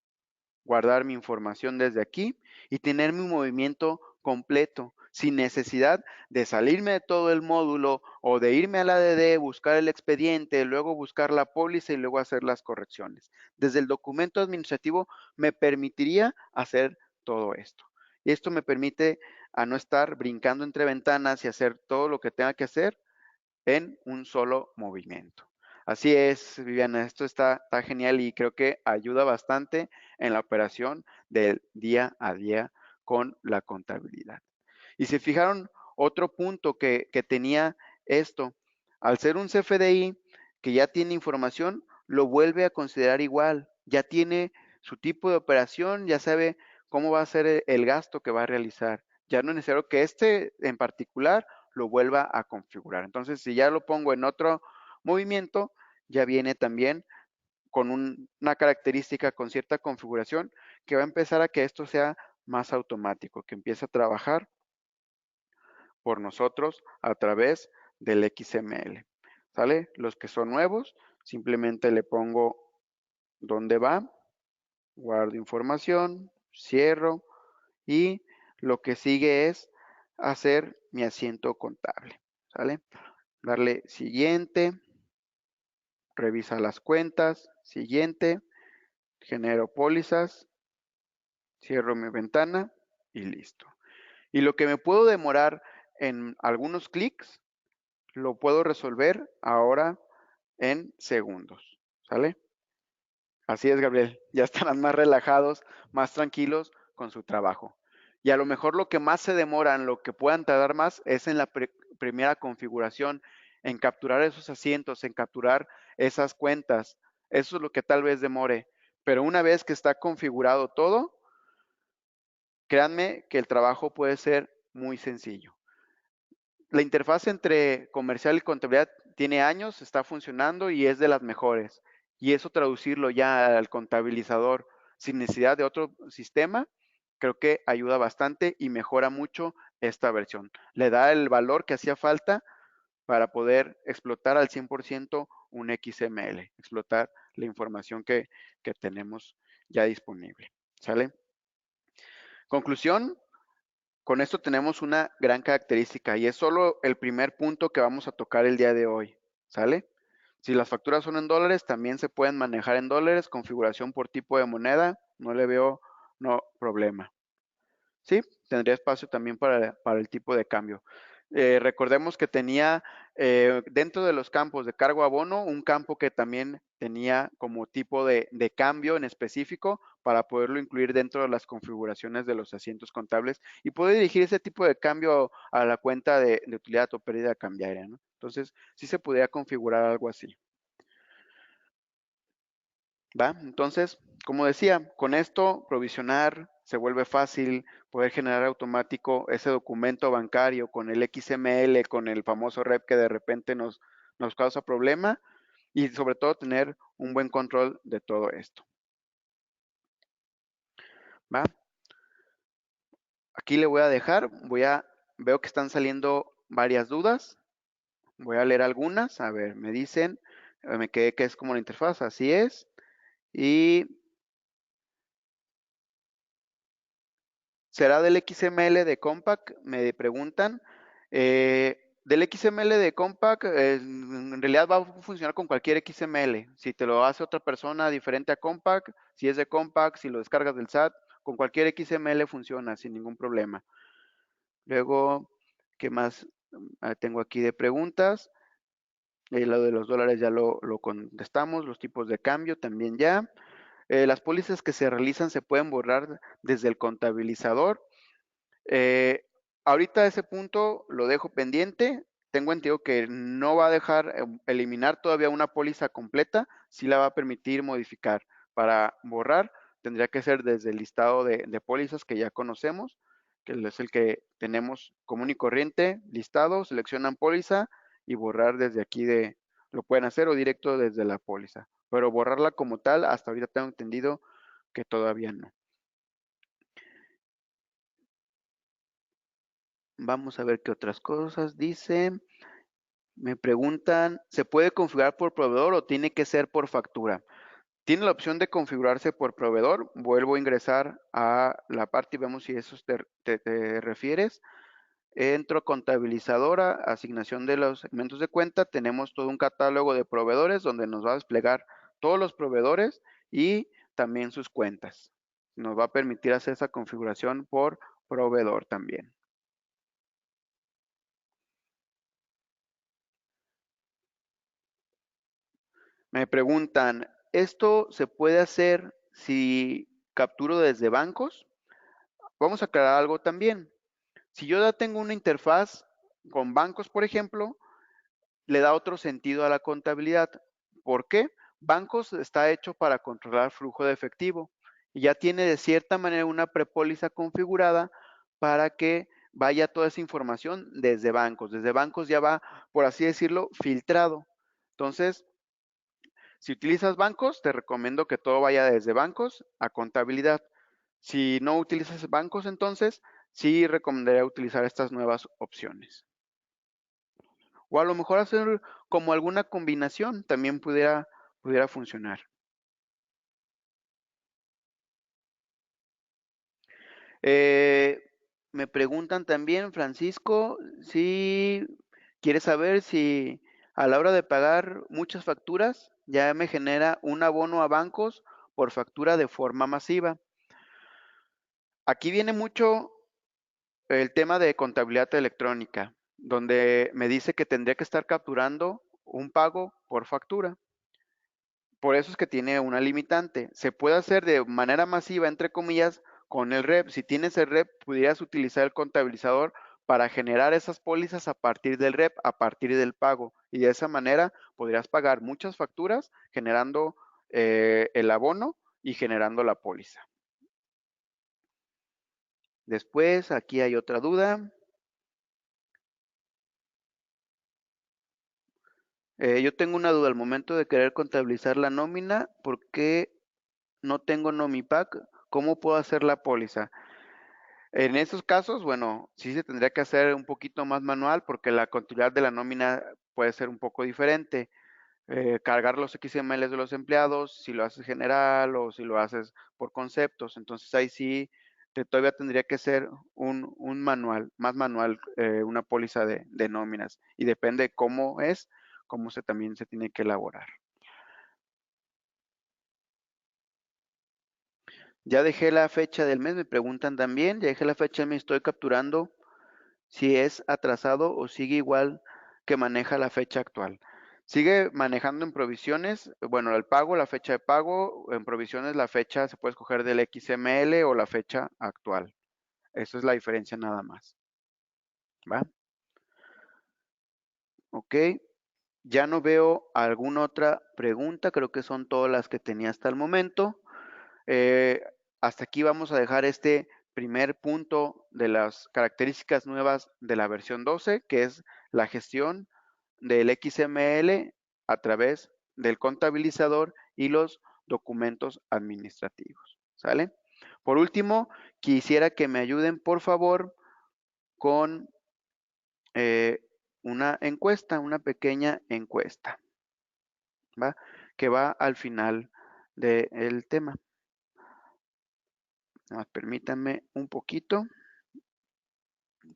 Guardar mi información desde aquí y tener mi movimiento completo, sin necesidad de salirme de todo el módulo o de irme al ADD, buscar el expediente, luego buscar la póliza y luego hacer las correcciones. Desde el documento administrativo me permitiría hacer todo esto. Y esto me permite a no estar brincando entre ventanas y hacer todo lo que tenga que hacer en un solo movimiento. Así es, Viviana, esto está genial y creo que ayuda bastante en la operación del día a día con la contabilidad. Y se fijaron, otro punto que tenía esto, al ser un CFDI que ya tiene información, lo vuelve a considerar igual, ya tiene su tipo de operación, ya sabe cómo va a ser el gasto que va a realizar. Ya no es necesario que este en particular lo vuelva a configurar. Entonces, si ya lo pongo en otro movimiento, ya viene también con una característica, con cierta configuración, que va a empezar a que esto sea más automático, que empiece a trabajar por nosotros a través del XML. ¿Sale? Los que son nuevos, simplemente le pongo dónde va, guardo información, cierro y lo que sigue es hacer mi asiento contable. ¿Sale? Darle siguiente, revisa las cuentas, siguiente, genero pólizas, cierro mi ventana y listo. Y lo que me puedo demorar en algunos clics, lo puedo resolver ahora en segundos, ¿sale? Así es, Gabriel, ya estarán más relajados, más tranquilos con su trabajo. Y a lo mejor lo que más se demoran, lo que puedan tardar más, es en la primera configuración, en capturar esos asientos, en capturar esas cuentas. Eso es lo que tal vez demore. Pero una vez que está configurado todo, créanme que el trabajo puede ser muy sencillo. La interfaz entre comercial y contabilidad tiene años, está funcionando y es de las mejores. Y eso traducirlo ya al contabilizador sin necesidad de otro sistema, creo que ayuda bastante y mejora mucho esta versión. Le da el valor que hacía falta para poder explotar al 100% un XML, explotar la información que tenemos ya disponible. ¿Sale? Conclusión, Con esto tenemos una gran característica y es solo el primer punto que vamos a tocar el día de hoy, ¿sale? Si las facturas son en dólares, también se pueden manejar en dólares, configuración por tipo de moneda, no le veo problema. Sí, tendría espacio también para el tipo de cambio. Recordemos que tenía dentro de los campos de cargo abono un campo que también tenía como tipo de cambio en específico para poderlo incluir dentro de las configuraciones de los asientos contables y poder dirigir ese tipo de cambio a la cuenta de utilidad o pérdida cambiaria, ¿no? Entonces, sí se podría configurar algo así. ¿Va? Entonces, como decía, con esto provisionar se vuelve fácil poder generar automático ese documento bancario con el XML, con el famoso REP que de repente nos causa problema y sobre todo tener un buen control de todo esto. ¿Va? Aquí le voy a dejar, veo que están saliendo varias dudas, voy a leer algunas, a ver, me dicen, me quedé que es como la interfaz, así es, y ¿será del XML de Compaq? Me preguntan. Del XML de Compaq, en realidad va a funcionar con cualquier XML. Si te lo hace otra persona diferente a Compaq, si es de Compaq, si lo descargas del SAT, con cualquier XML funciona sin ningún problema. Luego, ¿qué más tengo aquí de preguntas? Lo de los dólares ya lo contestamos, los tipos de cambio también ya. Las pólizas que se realizan se pueden borrar desde el contabilizador. Ahorita ese punto lo dejo pendiente. Tengo entendido que no va a dejar eliminar todavía una póliza completa, sí la va a permitir modificar. Para borrar, tendría que ser desde el listado de pólizas que ya conocemos, que es el que tenemos común y corriente, listado, seleccionan póliza y borrar desde aquí lo pueden hacer o directo desde la póliza. Pero borrarla como tal, hasta ahorita tengo entendido que todavía no. Vamos a ver qué otras cosas dice. Me preguntan, ¿se puede configurar por proveedor o tiene que ser por factura? Tiene la opción de configurarse por proveedor. Vuelvo a ingresar a la parte y vemos si eso te refieres. Entro a contabilizadora, asignación de los segmentos de cuenta. Tenemos todo un catálogo de proveedores donde nos va a desplegar todos los proveedores y también sus cuentas. Nos va a permitir hacer esa configuración por proveedor también. Me preguntan, ¿esto se puede hacer si capturo desde bancos? Vamos a aclarar algo también. Si yo ya tengo una interfaz con bancos, por ejemplo, le da otro sentido a la contabilidad. ¿Por qué? Bancos está hecho para controlar flujo de efectivo y ya tiene de cierta manera una prepóliza configurada para que vaya toda esa información desde bancos. Desde bancos ya va, por así decirlo, filtrado. Entonces, si utilizas bancos, te recomiendo que todo vaya desde bancos a contabilidad. Si no utilizas bancos, entonces sí recomendaría utilizar estas nuevas opciones. O a lo mejor hacer como alguna combinación también pudiera funcionar. Eh, Me preguntan también, Francisco, si quieres saber si a la hora de pagar muchas facturas ya me genera un abono a bancos por factura de forma masiva. Aquí viene mucho el tema de contabilidad electrónica, donde me dice que tendría que estar capturando un pago por factura. Por eso es que tiene una limitante. Se puede hacer de manera masiva, entre comillas, con el REP. Si tienes el REP, pudieras utilizar el contabilizador para generar esas pólizas a partir del REP, a partir del pago. Y de esa manera podrías pagar muchas facturas generando el abono y generando la póliza. Después, aquí hay otra duda. Yo tengo una duda al momento de querer contabilizar la nómina, ¿por qué no tengo Nomipack? ¿Cómo puedo hacer la póliza? En esos casos, bueno, sí se tendría que hacer un poquito más manual porque la contabilidad de la nómina puede ser un poco diferente. Cargar los XMLs de los empleados, si lo haces general o si lo haces por conceptos. Entonces ahí sí todavía tendría que ser un manual, más manual, una póliza de nóminas. Y depende cómo es, cómo también se tiene que elaborar. Ya dejé la fecha del mes, me preguntan también, ya dejé la fecha del mes, estoy capturando si es atrasado o sigue igual que maneja la fecha actual. Sigue manejando en provisiones, bueno, el pago, la fecha de pago, en provisiones la fecha se puede escoger del XML o la fecha actual. Esa es la diferencia nada más. ¿Va? Ok. Ya no veo alguna otra pregunta, creo que son todas las que tenía hasta el momento. Eh, Hasta aquí vamos a dejar este primer punto de las características nuevas de la versión 12, que es la gestión del XML a través del contabilizador y los documentos administrativos. ¿Sale? Por último, quisiera que me ayuden, por favor, con una encuesta, una pequeña encuesta, ¿va? Que va al final del tema. Permítanme un poquito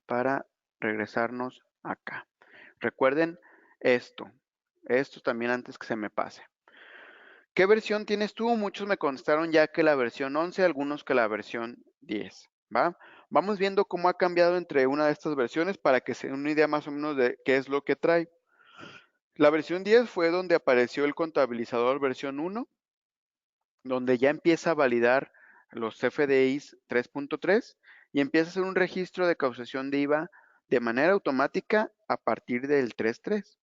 para regresarnos acá. Recuerden esto también antes que se me pase. ¿Qué versión tienes tú? Muchos me contestaron ya que la versión 11, algunos que la versión 10, ¿va? Vamos viendo cómo ha cambiado entre una de estas versiones para que se den una idea más o menos de qué es lo que trae. La versión 10 fue donde apareció el contabilizador versión 1, donde ya empieza a validar los FDIs 3.3 y empieza a hacer un registro de causación de IVA de manera automática a partir del 3.3.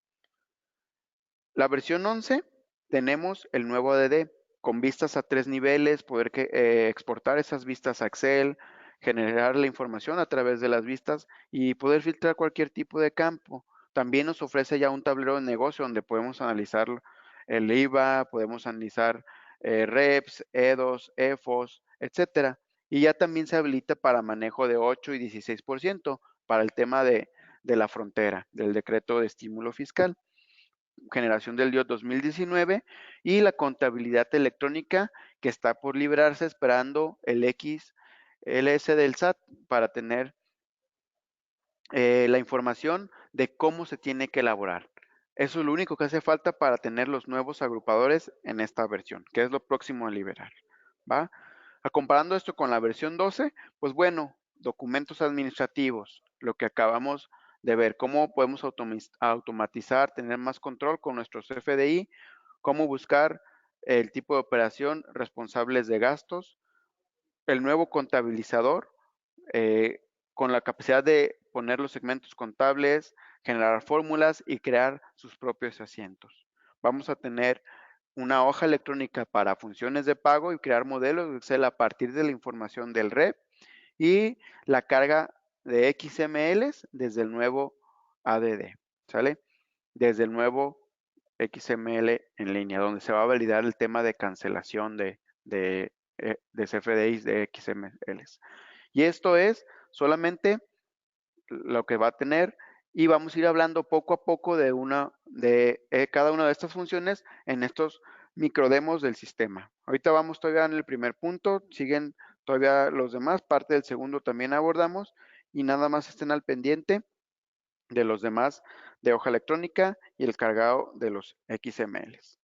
La versión 11 tenemos el nuevo ADD con vistas a 3 niveles, poder exportar esas vistas a Excel, generar la información a través de las vistas y poder filtrar cualquier tipo de campo. También nos ofrece ya un tablero de negocio donde podemos analizar el IVA, podemos analizar REPS, EDOS, EFOS, etcétera. Y ya también se habilita para manejo de 8 y 16% para el tema de la frontera, del decreto de estímulo fiscal, generación del DIO 2019 y la contabilidad electrónica que está por librarse esperando el XLS del SAT para tener la información de cómo se tiene que elaborar. Eso es lo único que hace falta para tener los nuevos agrupadores en esta versión, que es lo próximo a liberar, ¿va? Comparando esto con la versión 12, pues bueno, documentos administrativos, lo que acabamos de ver, cómo podemos automatizar, tener más control con nuestros FDI, cómo buscar el tipo de operación, responsables de gastos, el nuevo contabilizador, con la capacidad de poner los segmentos contables, generar fórmulas y crear sus propios asientos. Vamos a tener una hoja electrónica para funciones de pago y crear modelos de Excel a partir de la información del REP y la carga de XMLs desde el nuevo ADD, ¿sale? Desde el nuevo XML en línea, donde se va a validar el tema de cancelación de CFDIs de XMLs. Y esto es solamente lo que va a tener y vamos a ir hablando poco a poco de cada una de estas funciones en estos microdemos del sistema. Ahorita vamos todavía en el primer punto, siguen todavía los demás, parte del segundo también abordamos y nada más estén al pendiente de los demás de hoja electrónica y el cargado de los XMLs.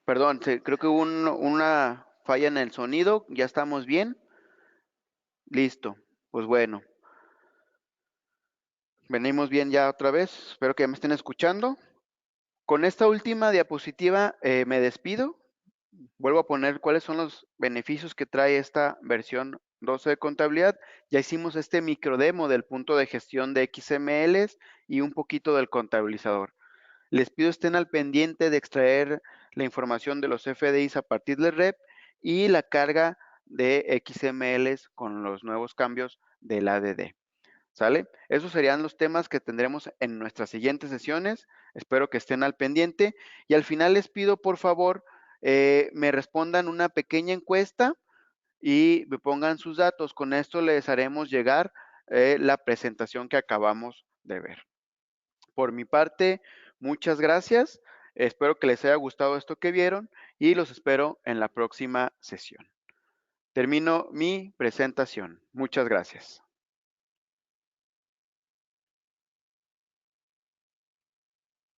Perdón, creo que hubo una falla en el sonido, ya estamos bien. Listo, pues bueno, venimos bien ya otra vez, espero que me estén escuchando. Con esta última diapositiva me despido, vuelvo a poner cuáles son los beneficios que trae esta versión 12 de contabilidad. Ya hicimos este microdemo del punto de gestión de XMLs y un poquito del contabilizador. Les pido estén al pendiente de extraer la información de los FDIs a partir del REP y la carga de XMLs con los nuevos cambios del ADD. ¿Sale? Esos serían los temas que tendremos en nuestras siguientes sesiones. Espero que estén al pendiente. Y al final les pido, por favor, me respondan una pequeña encuesta y me pongan sus datos. Con esto les haremos llegar la presentación que acabamos de ver. Por mi parte, muchas gracias. Espero que les haya gustado esto que vieron y los espero en la próxima sesión. Termino mi presentación. Muchas gracias.